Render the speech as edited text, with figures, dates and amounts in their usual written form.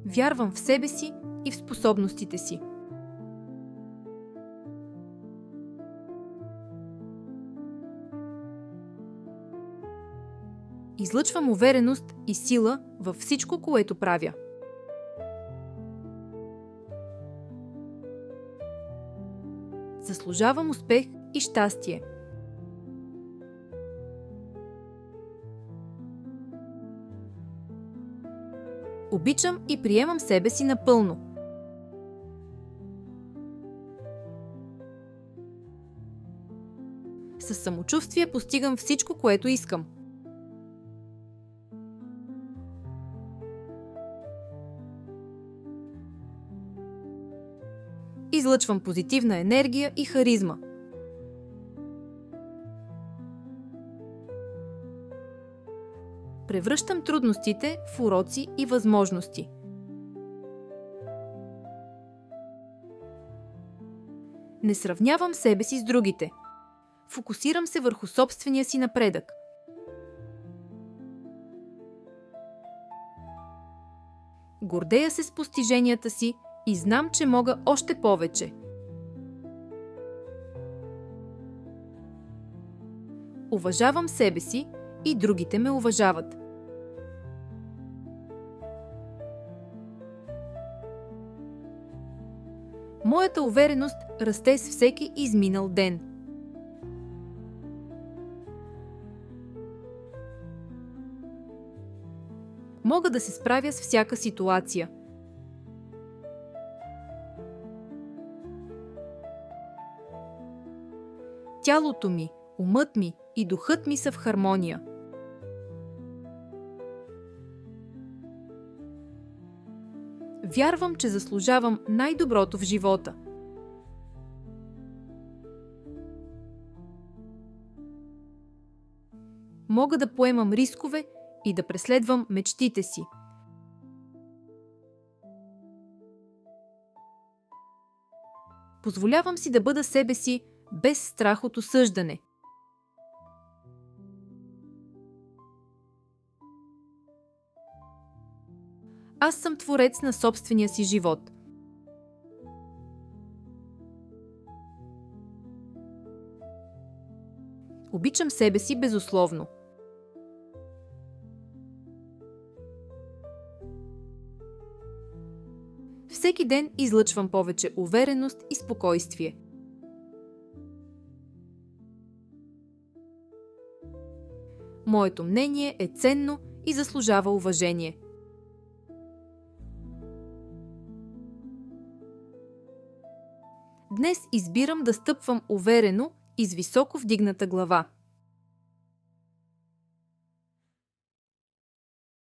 Вярвам в себе си и в способностите си. Излъчвам увереност и сила във всичко, което правя. Заслужавам успех и щастие. Обичам и приемам себе си напълно. Със самочувствие постигам всичко, което искам. Излъчвам позитивна енергия и харизма. Превръщам трудностите в уроци и възможности. Не сравнявам себе си с другите. Фокусирам се върху собствения си напредък. Гордея се с постиженията си и знам, че мога още повече. Уважавам себе си и другите ме уважават. Моята увереност расте с всеки изминал ден. Мога да се справя с всяка ситуация. Тялото ми, умът ми и духът ми са в хармония. Вярвам, че заслужавам най-доброто в живота. Мога да поемам рискове и да преследвам мечтите си. Позволявам си да бъда себе си без страх от осъждане. Аз съм творец на собствения си живот. Обичам себе си безусловно. Всеки ден излъчвам повече увереност и спокойствие. Моето мнение е ценно и заслужава уважение. Днес избирам да стъпвам уверено и с високо вдигната глава.